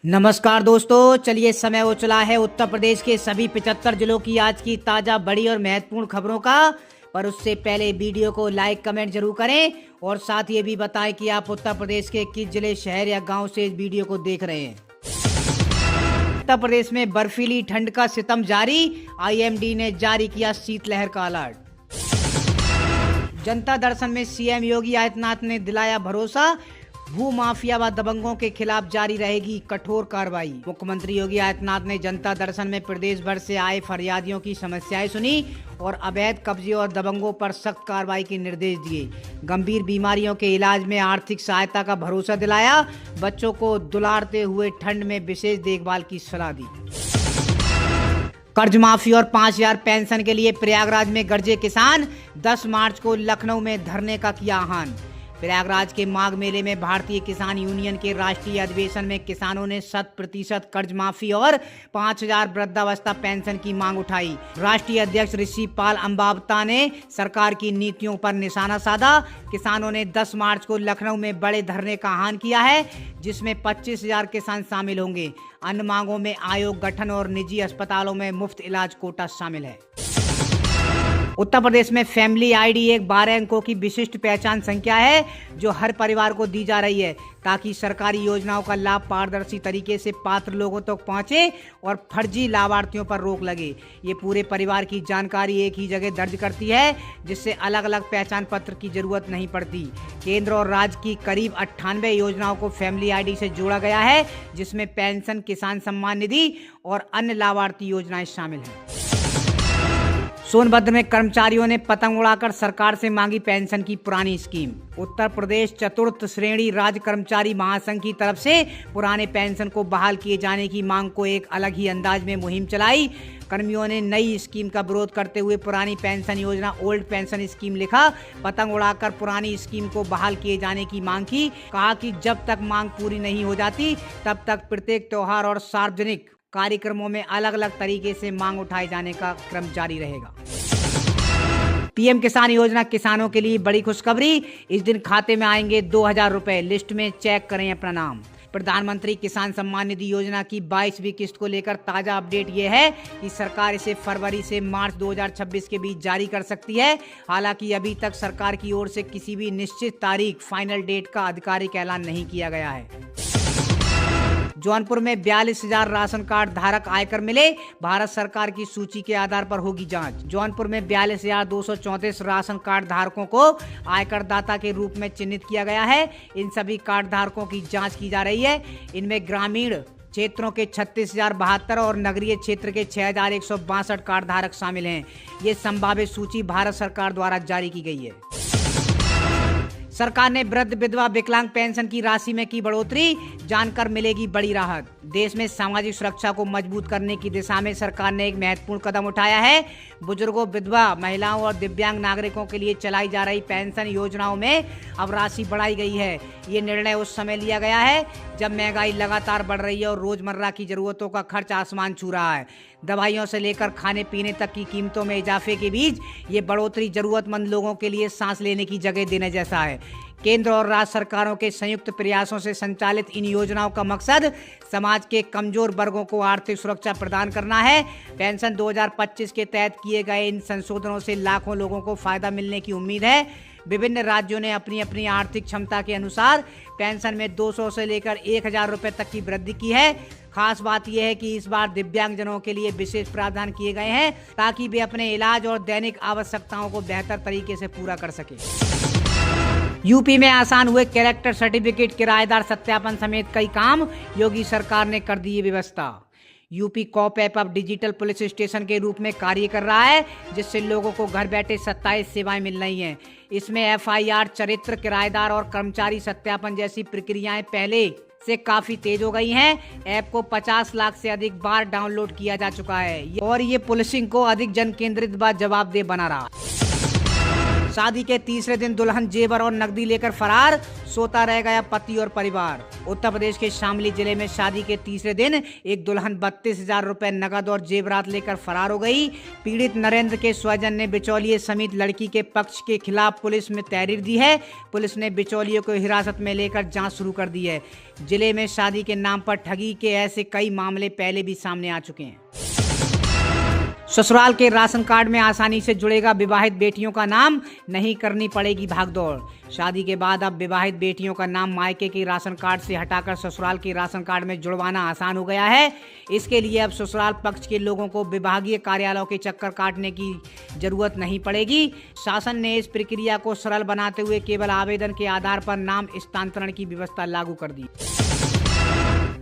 नमस्कार दोस्तों, चलिए समय हो चला है उत्तर प्रदेश के सभी 75 जिलों की आज की ताज़ा बड़ी और महत्वपूर्ण खबरों का। पर उससे पहले वीडियो को लाइक कमेंट जरूर करें और साथ ये भी बताएं कि आप उत्तर प्रदेश के किस जिले, शहर या गांव से इस वीडियो को देख रहे हैं। उत्तर प्रदेश में बर्फीली ठंड का सितम जारी, आईएमडी ने जारी किया शीतलहर का अलर्ट। जनता दर्शन में सीएम योगी आदित्यनाथ ने दिलाया भरोसा, भू माफिया व दबंगों के खिलाफ जारी रहेगी कठोर कार्रवाई। मुख्यमंत्री योगी आदित्यनाथ ने जनता दर्शन में प्रदेश भर से आए फरियादियों की समस्याएं सुनी और अवैध कब्जे और दबंगों पर सख्त कार्रवाई के निर्देश दिए। गंभीर बीमारियों के इलाज में आर्थिक सहायता का भरोसा दिलाया। बच्चों को दुलारते हुए ठंड में विशेष देखभाल की सलाह दी। कर्ज माफी और 5,000 पेंशन के लिए प्रयागराज में गरजे किसान, 10 मार्च को लखनऊ में धरने का किया आह्वान। प्रयागराज के माघ मेले में भारतीय किसान यूनियन के राष्ट्रीय अधिवेशन में किसानों ने 100% कर्ज माफी और 5,000 वृद्धावस्था पेंशन की मांग उठाई। राष्ट्रीय अध्यक्ष ऋषि पाल अंबावता ने सरकार की नीतियों पर निशाना साधा। किसानों ने 10 मार्च को लखनऊ में बड़े धरने का आह्वान किया है, जिसमें 25,000 किसान शामिल होंगे। अन्य मांगों में आयोग गठन और निजी अस्पतालों में मुफ्त इलाज कोटा शामिल है। उत्तर प्रदेश में फैमिली आईडी एक 12 अंकों की विशिष्ट पहचान संख्या है जो हर परिवार को दी जा रही है, ताकि सरकारी योजनाओं का लाभ पारदर्शी तरीके से पात्र लोगों तक पहुंचे और फर्जी लाभार्थियों पर रोक लगे। ये पूरे परिवार की जानकारी एक ही जगह दर्ज करती है, जिससे अलग अलग पहचान पत्र की जरूरत नहीं पड़ती। केंद्र और राज्य की करीब 98 योजनाओं को फैमिली आईडी से जोड़ा गया है, जिसमें पेंशन, किसान सम्मान निधि और अन्य लाभार्थी योजनाएं शामिल हैं। सोनभद्र में कर्मचारियों ने पतंग उड़ाकर सरकार से मांगी पेंशन की पुरानी स्कीम। उत्तर प्रदेश चतुर्थ श्रेणी राज्य कर्मचारी महासंघ की तरफ से पुराने पेंशन को बहाल किए जाने की मांग को एक अलग ही अंदाज में मुहिम चलाई। कर्मियों ने नई स्कीम का विरोध करते हुए पुरानी पेंशन योजना ओल्ड पेंशन स्कीम लिखा। पतंग उड़ाकर पुरानी स्कीम को बहाल किए जाने की मांग की। कहा कि जब तक मांग पूरी नहीं हो जाती तब तक प्रत्येक त्योहार और सार्वजनिक कार्यक्रमों में अलग अलग तरीके से मांग उठाए जाने का क्रम जारी रहेगा। पीएम किसान योजना किसानों के लिए बड़ी खुशखबरी। इस दिन खाते में आएंगे 2,000 रुपए। लिस्ट में चेक करें अपना नाम। प्रधानमंत्री किसान सम्मान निधि योजना की 22वीं किस्त को लेकर ताजा अपडेट ये है कि सरकार इसे फरवरी से मार्च 2026 के बीच जारी कर सकती है। हालांकि अभी तक सरकार की ओर से किसी भी निश्चित तारीख, फाइनल डेट का आधिकारिक ऐलान नहीं किया गया है। जौनपुर में 42,000 राशन कार्ड धारक आयकर मिले। भारत सरकार की सूची के आधार पर होगी जांच। जौनपुर में 42,234 राशन कार्ड धारकों को आयकर दाता के रूप में चिन्हित किया गया है। इन सभी कार्ड धारकों की जांच की जा रही है। इनमें ग्रामीण क्षेत्रों के 36,072 और नगरीय क्षेत्र के 6,162 कार्ड धारक शामिल हैं। ये संभावित सूची भारत सरकार द्वारा जारी की गई है। सरकार ने वृद्ध, विधवा, विकलांग पेंशन की राशि में की बढ़ोतरी, जानकर मिलेगी बड़ी राहत। देश में सामाजिक सुरक्षा को मजबूत करने की दिशा में सरकार ने एक महत्वपूर्ण कदम उठाया है। बुजुर्गों, विधवा, महिलाओं और दिव्यांग नागरिकों के लिए चलाई जा रही पेंशन योजनाओं में अब राशि बढ़ाई गई है। ये निर्णय उस समय लिया गया है जब महंगाई लगातार बढ़ रही है और रोजमर्रा की जरूरतों का खर्च आसमान छू रहा है। दवाइयों से लेकर खाने पीने तक की कीमतों में इजाफे के बीच ये बढ़ोतरी जरूरतमंद लोगों के लिए सांस लेने की जगह देने जैसा है। केंद्र और राज्य सरकारों के संयुक्त प्रयासों से संचालित इन योजनाओं का मकसद समाज के कमजोर वर्गों को आर्थिक सुरक्षा प्रदान करना है। पेंशन 2025 के तहत किए गए इन संशोधनों से लाखों लोगों को फायदा मिलने की उम्मीद है। विभिन्न राज्यों ने अपनी अपनी आर्थिक क्षमता के अनुसार पेंशन में 200 से लेकर 1,000 रुपए तक की वृद्धि की है। खास बात यह है कि इस बार दिव्यांगजनों के लिए विशेष प्रावधान किए गए हैं, ताकि वे अपने इलाज और दैनिक आवश्यकताओं को बेहतर तरीके से पूरा कर सके। यूपी में आसान हुए कैरेक्टर सर्टिफिकेट, किराएदार सत्यापन समेत कई काम। योगी सरकार ने कर दी ये व्यवस्था। यूपी कॉप ऐप अब डिजिटल पुलिस स्टेशन के रूप में कार्य कर रहा है, जिससे लोगों को घर बैठे 27 सेवाएं मिल रही हैं। इसमें एफआईआर, चरित्र, किराएदार और कर्मचारी सत्यापन जैसी प्रक्रियाएं पहले से काफी तेज हो गई हैं। ऐप को 50 लाख से अधिक बार डाउनलोड किया जा चुका है और ये पुलिसिंग को अधिक जन केंद्रित व जवाबदेह बना रहा है। शादी के तीसरे दिन दुल्हन जेवर और नकदी लेकर फरार, सोता रह गया पति और परिवार। उत्तर प्रदेश के शामली जिले में शादी के तीसरे दिन एक दुल्हन 32,000 रुपए नकद और जेवरात लेकर फरार हो गई। पीड़ित नरेंद्र के स्वजन ने बिचौलिए समेत लड़की के पक्ष के खिलाफ पुलिस में तहरीर दी है। पुलिस ने बिचौलियों को हिरासत में लेकर जांच शुरू कर दी है। जिले में शादी के नाम पर ठगी के ऐसे कई मामले पहले भी सामने आ चुके हैं। ससुराल के राशन कार्ड में आसानी से जुड़ेगा विवाहित बेटियों का नाम, नहीं करनी पड़ेगी भागदौड़। शादी के बाद अब विवाहित बेटियों का नाम मायके के राशन कार्ड से हटाकर ससुराल के राशन कार्ड में जुड़वाना आसान हो गया है। इसके लिए अब ससुराल पक्ष के लोगों को विभागीय कार्यालयों के चक्कर काटने की जरूरत नहीं पड़ेगी। शासन ने इस प्रक्रिया को सरल बनाते हुए केवल आवेदन के आधार पर नाम स्थानांतरण की व्यवस्था लागू कर दी।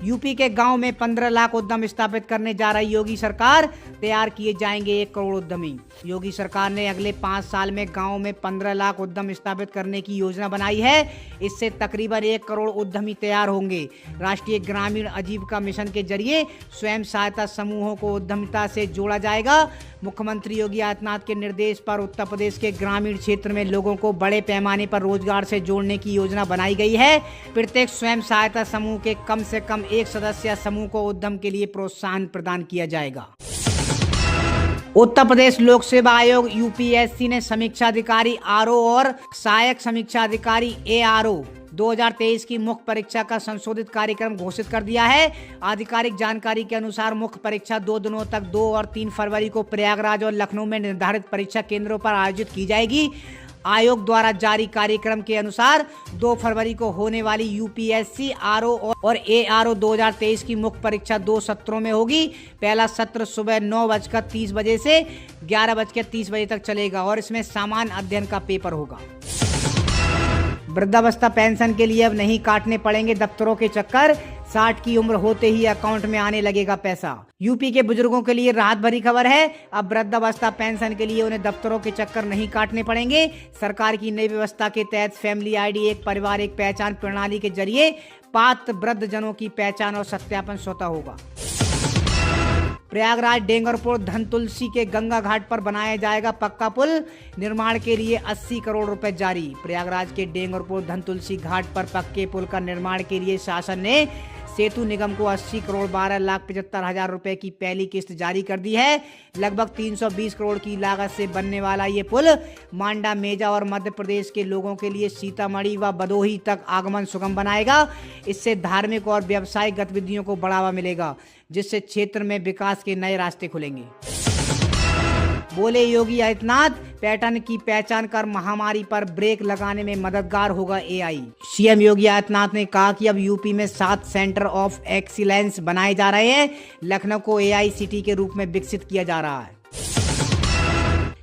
यूपी के गांव में 15 लाख उद्यम स्थापित करने जा रही योगी सरकार, तैयार किए जाएंगे 1 करोड़ उद्यमी। योगी सरकार ने अगले 5 साल में गांव में 15 लाख उद्यम स्थापित करने की योजना बनाई है। इससे तकरीबन 1 करोड़ उद्यमी तैयार होंगे। राष्ट्रीय ग्रामीण आजीविका मिशन के जरिए स्वयं सहायता समूहों को उद्यमिता से जोड़ा जाएगा। मुख्यमंत्री योगी आदित्यनाथ के निर्देश पर उत्तर प्रदेश के ग्रामीण क्षेत्र में लोगों को बड़े पैमाने पर रोजगार से जोड़ने की योजना बनाई गई है। प्रत्येक स्वयं सहायता समूह के कम से कम एक सदस्य समूह को उद्यम के लिए प्रोत्साहन प्रदान किया जाएगा। उत्तर प्रदेश लोक सेवा आयोग यूपीएससी ने समीक्षा अधिकारी आरओ और सहायक समीक्षा अधिकारी एआरओ 2023 की मुख्य परीक्षा का संशोधित कार्यक्रम घोषित कर दिया है। आधिकारिक जानकारी के अनुसार मुख्य परीक्षा 2 दिनों तक 2 और 3 फरवरी को प्रयागराज और लखनऊ में निर्धारित परीक्षा केंद्रों पर आयोजित की जाएगी। आयोग द्वारा जारी कार्यक्रम के अनुसार 2 फरवरी को होने वाली यूपीएससी आरओ और एआरओ 2023 की मुख्य परीक्षा 2 सत्रों में होगी। पहला सत्र सुबह 9:30 बजे से 11:30 बजे तक चलेगा और इसमें सामान्य अध्ययन का पेपर होगा। वृद्धावस्था पेंशन के लिए अब नहीं काटने पड़ेंगे दफ्तरों के चक्कर, 60 की उम्र होते ही अकाउंट में आने लगेगा पैसा। यूपी के बुजुर्गों के लिए राहत भरी खबर है। अब वृद्धावस्था पेंशन के लिए उन्हें दफ्तरों के चक्कर नहीं काटने पड़ेंगे। सरकार की नई व्यवस्था के तहत फैमिली आईडी एक परिवार एक पहचान प्रणाली के जरिए पात्र वृद्धजनों की पहचान और सत्यापन स्वतः होगा। प्रयागराज डेंगरपुर धनतुलसी के गंगा घाट पर बनाया जाएगा पक्का पुल, निर्माण के लिए 80 करोड़ रुपए जारी। प्रयागराज के डेंगरपुर धनतुलसी घाट पर पक्के पुल का निर्माण के लिए शासन ने सेतु निगम को 80 करोड़ 12,75,000 रुपए की पहली किस्त जारी कर दी है। लगभग 320 करोड़ की लागत से बनने वाला ये पुल मांडा, मेजा और मध्य प्रदेश के लोगों के लिए सीतामढ़ी व भदोही तक आगमन सुगम बनाएगा। इससे धार्मिक और व्यावसायिक गतिविधियों को बढ़ावा मिलेगा, जिससे क्षेत्र में विकास के नए रास्ते खुलेंगे। बोले योगी आदित्यनाथ, पैटर्न की पहचान कर महामारी पर ब्रेक लगाने में मददगार होगा एआई। सीएम योगी आदित्यनाथ ने कहा कि अब यूपी में 7 सेंटर ऑफ एक्सीलेंस बनाए जा रहे हैं। लखनऊ को एआई सिटी के रूप में विकसित किया जा रहा है।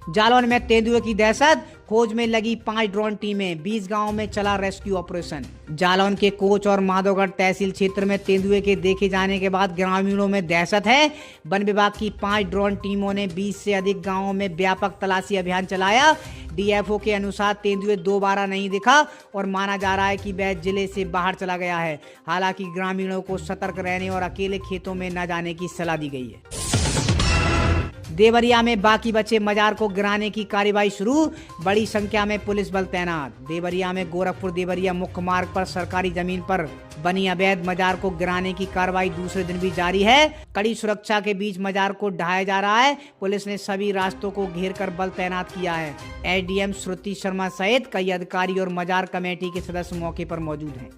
जालौन में तेंदुए की दहशत, खोज में लगी 5 ड्रोन टीमें, 20 गांवों में चला रेस्क्यू ऑपरेशन। जालौन के कोच और माधोगढ़ तहसील क्षेत्र में तेंदुए के देखे जाने के बाद ग्रामीणों में दहशत है। वन विभाग की 5 ड्रोन टीमों ने 20 से अधिक गांवों में व्यापक तलाशी अभियान चलाया। डीएफओ के अनुसार तेंदुए दोबारा नहीं दिखा और माना जा रहा है कि वह जिले से बाहर चला गया है। हालांकि ग्रामीणों को सतर्क रहने और अकेले खेतों में न जाने की सलाह दी गई है। देवरिया में बाकी बचे मजार को गिराने की कार्रवाई शुरू, बड़ी संख्या में पुलिस बल तैनात। देवरिया में गोरखपुर देवरिया मुख्य मार्ग पर सरकारी जमीन पर बनी अवैध मजार को गिराने की कार्रवाई दूसरे दिन भी जारी है। कड़ी सुरक्षा के बीच मजार को ढहाया जा रहा है। पुलिस ने सभी रास्तों को घेर कर बल तैनात किया है। एसडीएम श्रुति शर्मा सहित कई अधिकारी और मजार कमेटी के सदस्य मौके पर मौजूद हैं।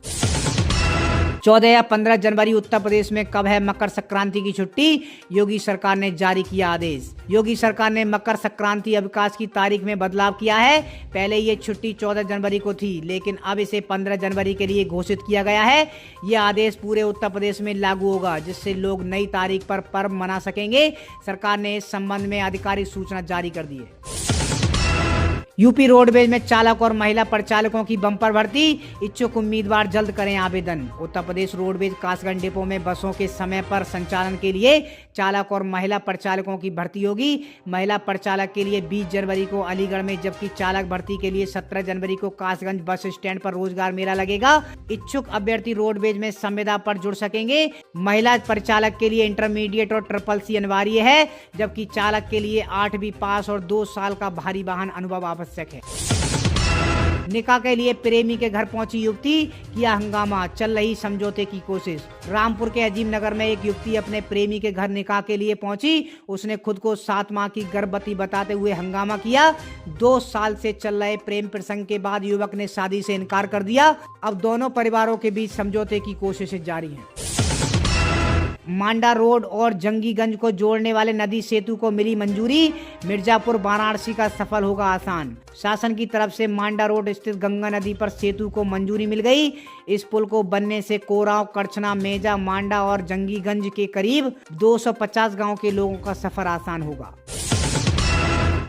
14 या 15 जनवरी उत्तर प्रदेश में कब है मकर संक्रांति की छुट्टी, योगी सरकार ने जारी किया आदेश। योगी सरकार ने मकर संक्रांति अवकाश की तारीख में बदलाव किया है। पहले ये छुट्टी 14 जनवरी को थी, लेकिन अब इसे 15 जनवरी के लिए घोषित किया गया है। यह आदेश पूरे उत्तर प्रदेश में लागू होगा, जिससे लोग नई तारीख पर पर्व मना सकेंगे। सरकार ने इस संबंध में आधिकारिक सूचना जारी कर दी है। यूपी रोडवेज में चालक और महिला परिचालकों की बम्पर भर्ती, इच्छुक उम्मीदवार जल्द करें आवेदन। उत्तर प्रदेश रोडवेज कासगंज डिपो में बसों के समय पर संचालन के लिए चालक और महिला परिचालकों की भर्ती होगी। महिला परिचालक के लिए 20 जनवरी को अलीगढ़ में, जबकि चालक भर्ती के लिए 17 जनवरी को कासगंज बस स्टैंड पर रोजगार मेला लगेगा। इच्छुक अभ्यर्थी रोडवेज में संविदा पर जुड़ सकेंगे। महिला परिचालक के लिए इंटरमीडिएट और ट्रिपल सी अनिवार्य है, जबकि चालक के लिए 8वीं पास और 2 साल का भारी वाहन अनुभव आवश्यक आवश्यक है। निकाह के लिए प्रेमी के घर पहुंची युवती, किया हंगामा, चल रही समझौते की कोशिश। रामपुर के अजीम नगर में एक युवती अपने प्रेमी के घर निकाह के लिए पहुंची। उसने खुद को 7 माह की गर्भवती बताते हुए हंगामा किया। 2 साल से चल रहे प्रेम प्रसंग के बाद युवक ने शादी से इनकार कर दिया। अब दोनों परिवारों के बीच समझौते की कोशिशें जारी हैं। मांडा रोड और जंगीगंज को जोड़ने वाले नदी सेतु को मिली मंजूरी, मिर्जापुर वाराणसी का सफर होगा आसान। शासन की तरफ से मांडा रोड स्थित गंगा नदी पर सेतु को मंजूरी मिल गई। इस पुल को बनने से कोरांव, करछना, मेजा, मांडा और जंगीगंज के करीब 250 गांव के लोगों का सफर आसान होगा।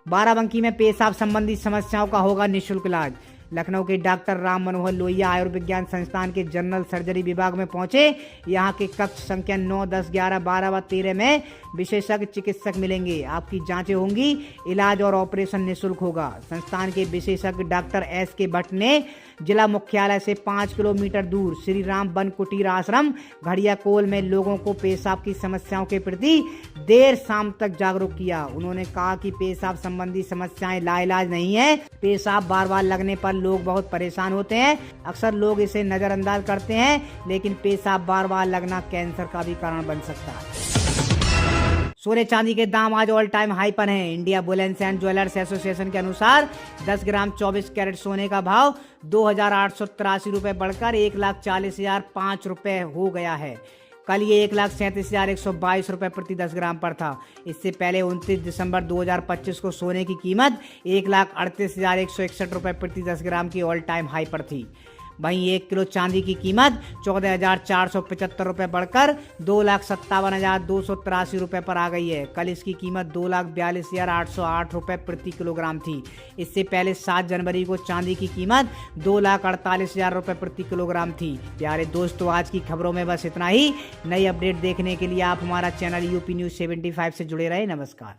बाराबंकी में पेशाब संबंधी समस्याओं का होगा निःशुल्क इलाज। लखनऊ के डॉक्टर राम मनोहर लोहिया आयुर्विज्ञान संस्थान के जनरल सर्जरी विभाग में पहुंचे। यहां के कक्ष संख्या 9, 10, 11, 12 व 13 में विशेषज्ञ चिकित्सक मिलेंगे। आपकी जांचें होंगी, इलाज और ऑपरेशन निःशुल्क होगा। संस्थान के विशेषज्ञ डॉक्टर S.K. भट्ट ने जिला मुख्यालय से 5 किलोमीटर दूर श्री राम वन कुटीर आश्रम घड़ियाकोल में लोगों को पेशाब की समस्याओं के प्रति देर शाम तक जागरूक किया। उन्होंने कहा कि पेशाब संबंधी समस्याएं लाइलाज नहीं है। पेशाब बार बार लगने पर लोग बहुत परेशान होते हैं। अक्सर लोग इसे नजरअंदाज करते हैं, लेकिन पेशाब बार बार लगना कैंसर का भी कारण बन सकता है। सोने चांदी के दाम आज ऑल टाइम हाई पर हैं। इंडिया बुलेंस एंड ज्वेलर्स एसोसिएशन के अनुसार 10 ग्राम 24 कैरेट सोने का भाव 2,883 रुपये बढ़कर 1,40,005 रुपये हो गया है। कल ये 1,37,122 रुपये प्रति 10 ग्राम पर था। इससे पहले 29 दिसंबर 2025 को सोने की कीमत 1,38,161 रुपये प्रति 10 ग्राम की ऑल टाइम हाई पर थी। वहीं 1 किलो चांदी की कीमत 14,475 रुपये बढ़कर 2,57,283 रुपये पर आ गई है। कल इसकी कीमत 2,42,808 रुपये प्रति किलोग्राम थी। इससे पहले 7 जनवरी को चांदी की कीमत 2,48,000 रुपये प्रति किलोग्राम थी। प्यारे दोस्तों, आज की खबरों में बस इतना ही। नई अपडेट देखने के लिए आप हमारा चैनल यूपी न्यूज़ 75 से जुड़े रहे। नमस्कार।